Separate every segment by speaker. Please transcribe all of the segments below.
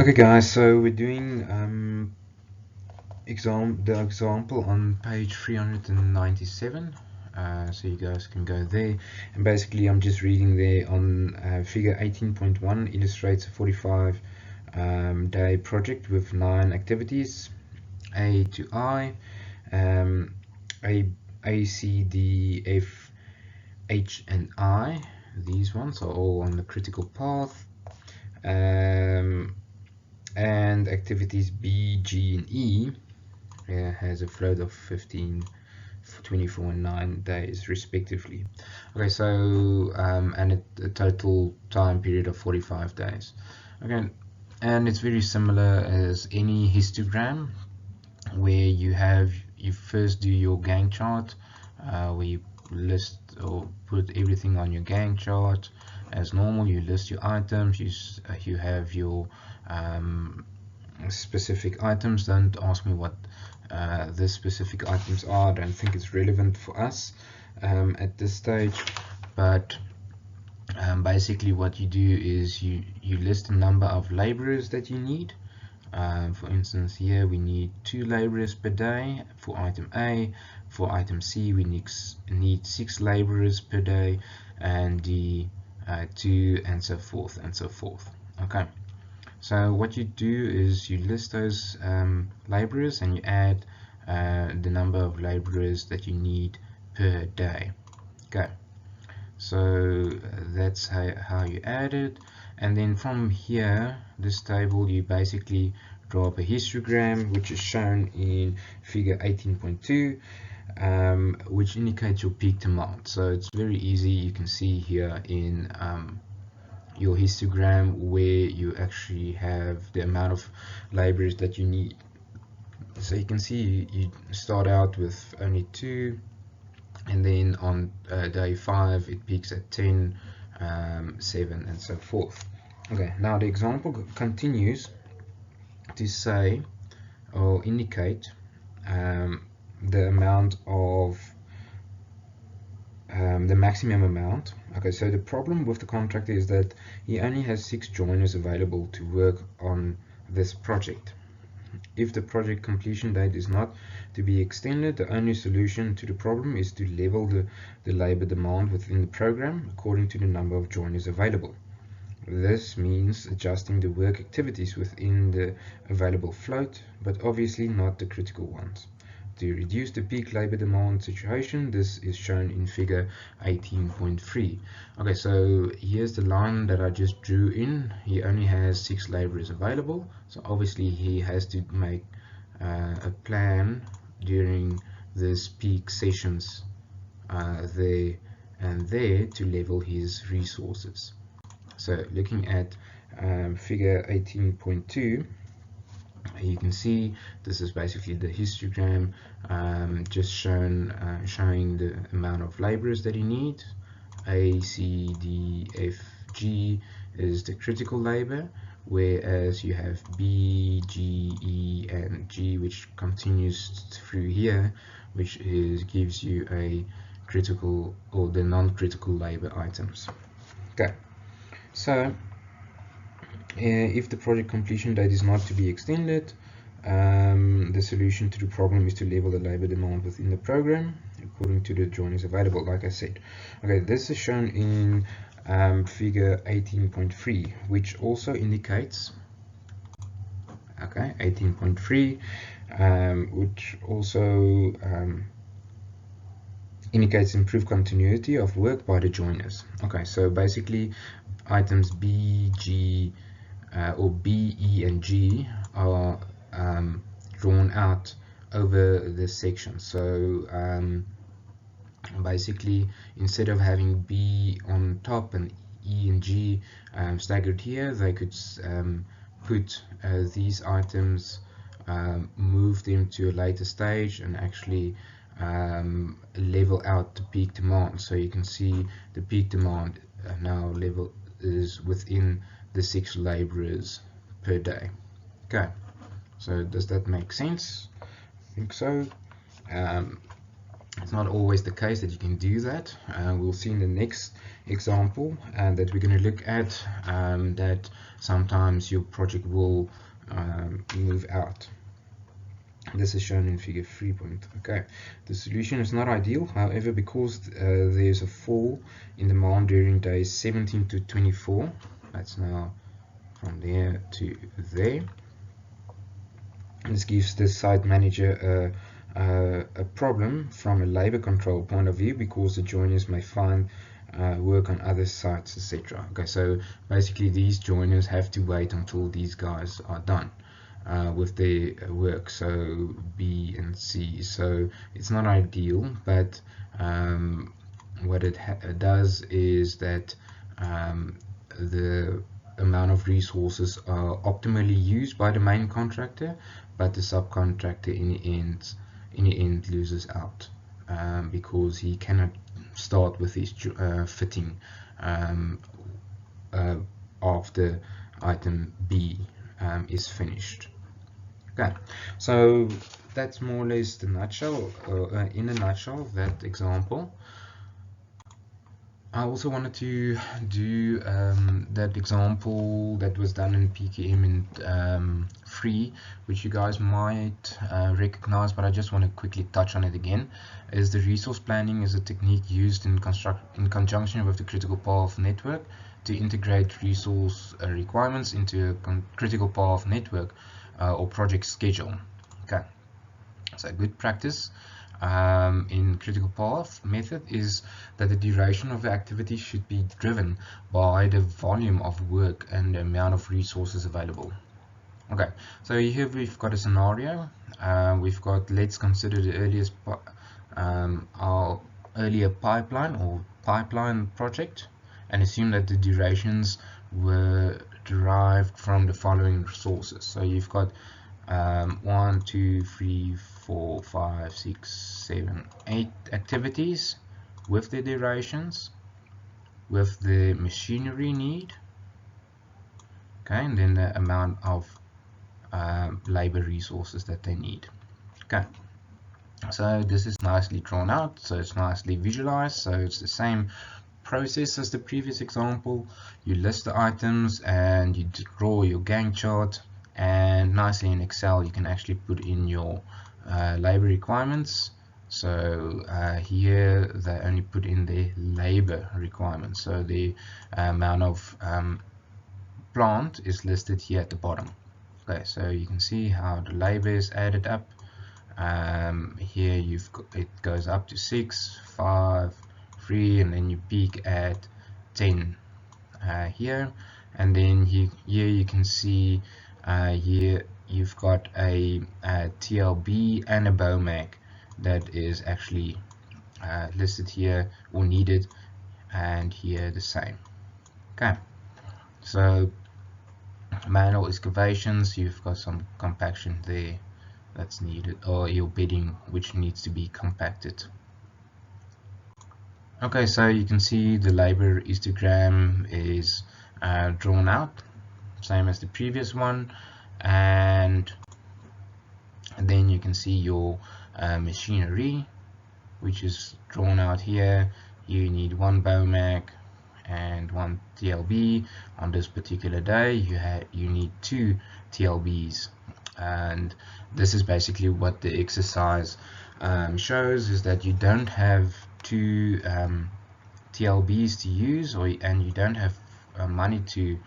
Speaker 1: Okay guys, so we're doing the example on page 397, so you guys can go there, and basically I'm just reading there on figure 18.1 illustrates a 45 day project with 9 activities, A to I, A, C, D, F, H and I. These ones are all on the critical path. And activities B, G, and E has a float of 15, 24, and 9 days respectively. Okay, so and a total time period of 45 days. Okay, and it's very similar as any histogram, where you first do your Gantt chart, where you list or put everything on your Gantt chart as normal. You list your items, you have your specific items. Don't ask me what the specific items are. I don't think it's relevant for us at this stage, but basically what you do is you list the number of laborers that you need. For instance, here we need 2 laborers per day for item A. For item C, we need 6 laborers per day, and D 2, and so forth and so forth. Okay, so what you do is you list those laborers and you add the number of laborers that you need per day. Okay, so that's how you add it. And then from here, this table, you basically draw up a histogram, which is shown in figure 18.2, which indicates your peak demand. So it's very easy. You can see here in your histogram where you actually have the amount of laborers that you need. So you can see you start out with only 2, and then on day 5 it peaks at 10, 7, and so forth. Okay, now the example continues to say or indicate the amount of the maximum amount. Okay, so the problem with the contractor is that he only has 6 joiners available to work on this project. If the project completion date is not to be extended, the only solution to the problem is to level the labor demand within the program according to the number of joiners available. This means adjusting the work activities within the available float, but obviously not the critical ones. To reduce the peak labor demand situation, this is shown in figure 18.3. Okay, so here's the line that I just drew in. He only has 6 laborers available, so obviously he has to make a plan during this peak sessions there and there to level his resources. So looking at figure 18.2, you can see this is basically the histogram, just showing the amount of laborers that you need. A, C, D, F, G is the critical labor, whereas you have B, G, E, and G, which continues through here, which gives you a critical or the non-critical labor items. Okay, so if the project completion date is not to be extended, the solution to the problem is to level the labor demand within the program according to the joiners available, like I said. Okay, this is shown in figure 18.3, which also indicates, okay, 18.3, which also indicates improved continuity of work by the joiners. Okay, so basically items B, G, or B, E, and G are drawn out over this section. So basically, instead of having B on top and E and G staggered here, they could put these items, move them to a later stage, and actually level out the peak demand. So you can see the peak demand now level is within the 6 laborers per day. Okay, so does that make sense? I think so. It's not always the case that you can do that. We'll see in the next example that we're going to look at that sometimes your project will move out. This is shown in figure 3. Okay, the solution is not ideal, however, because there's a fall in demand during days 17 to 24. That's now from there to there. This gives the site manager a problem from a labor control point of view, because the joiners may find work on other sites, etc. Okay, so basically these joiners have to wait until these guys are done with their work, so B and C. So it's not ideal, but what it does is that the amount of resources are optimally used by the main contractor, but the subcontractor in the end loses out because he cannot start with his fitting after item B is finished. Okay, so that's more or less the nutshell, in a nutshell, that example. I also wanted to do that example that was done in PKM and free, which you guys might recognize, but I just want to quickly touch on it again. Is the resource planning is a technique used in conjunction with the critical path network to integrate resource requirements into a critical path network or project schedule. Okay, so good practice in critical path method is that the duration of the activity should be driven by the volume of work and the amount of resources available. Okay, so here we've got a scenario. We've got, let's consider the earliest our earlier pipeline or pipeline project, and assume that the durations were derived from the following sources. So you've got 1, 2, 3, 4, 5, 6, 7, 8 activities with the durations, with the machinery need, okay, and then the amount of labor resources that they need. Okay, so this is nicely drawn out, so it's nicely visualized. So it's the same process as the previous example. You list the items and you draw your Gantt chart, and nicely in Excel you can actually put in your labor requirements. So here they only put in the labor requirements, so the amount of plant is listed here at the bottom. Okay, so you can see how the labor is added up. Here you've got, it goes up to 6, 5, 3, and then you peak at 10 here, and then here you can see here you've got a TLB and a BOMAG that is actually listed here or needed, and here the same. Okay, so manual excavations, you've got some compaction there that's needed, or your bedding which needs to be compacted. Okay, so you can see the labor histogram is drawn out, same as the previous one, and then you can see your machinery, which is drawn out here. You need 1 BOMAG and 1 TLB. On this particular day you need 2 TLBs, and this is basically what the exercise shows, is that you don't have 2 TLBs to use, and you don't have money to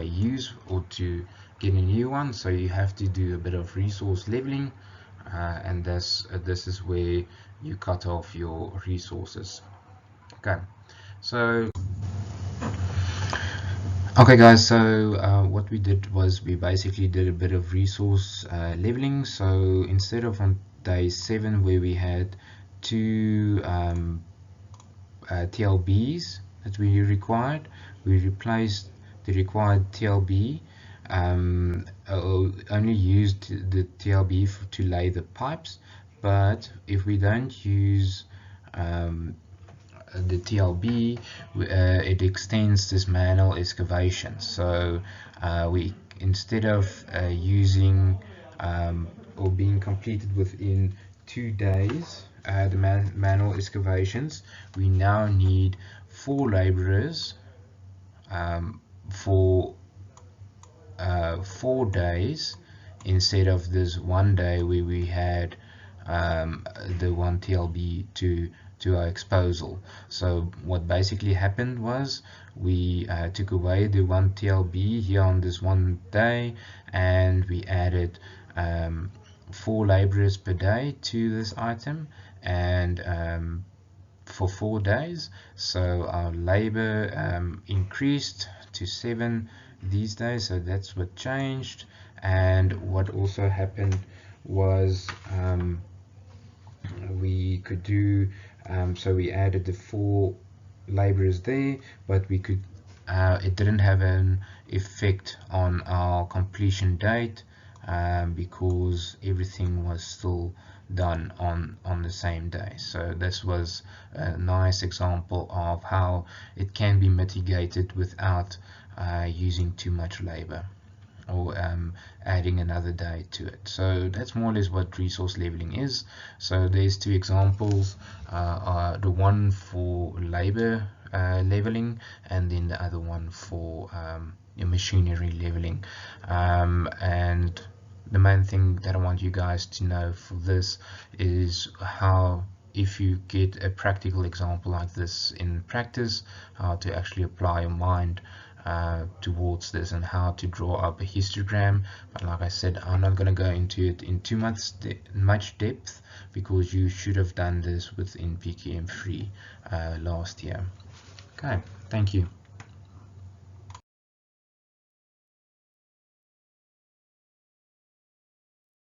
Speaker 1: use or to get a new one, so you have to do a bit of resource leveling, and this is where you cut off your resources. Okay, so okay guys, so what we did was we basically did a bit of resource leveling. So instead of on day 7 where we had 2 TLBs that we required, we replaced the required TLB, only used the TLB to lay the pipes. But if we don't use the TLB, it extends this manual excavation. So we, instead of using or being completed within 2 days, the manual excavations, we now need 4 laborers for 4 days instead of this 1 day where we had the 1 TLB to our disposal. So what basically happened was we took away the 1 TLB here on this 1 day, and we added 4 laborers per day to this item, and for 4 days, so our labor increased to 7 these days. So that's what changed. And what also happened was we could do so we added the 4 laborers there, but we could it didn't have an effect on our completion date because everything was still done on the same day. So this was a nice example of how it can be mitigated without using too much labor or adding another day to it. So that's more or less what resource leveling is. So there's 2 examples, the one for labor leveling, and then the other one for machinery leveling. And the main thing that I want you guys to know for this is how, if you get a practical example like this in practice, how to actually apply your mind towards this and how to draw up a histogram. But like I said, I'm not going to go into it in too much depth because you should have done this within PKM3 last year. Okay, thank you.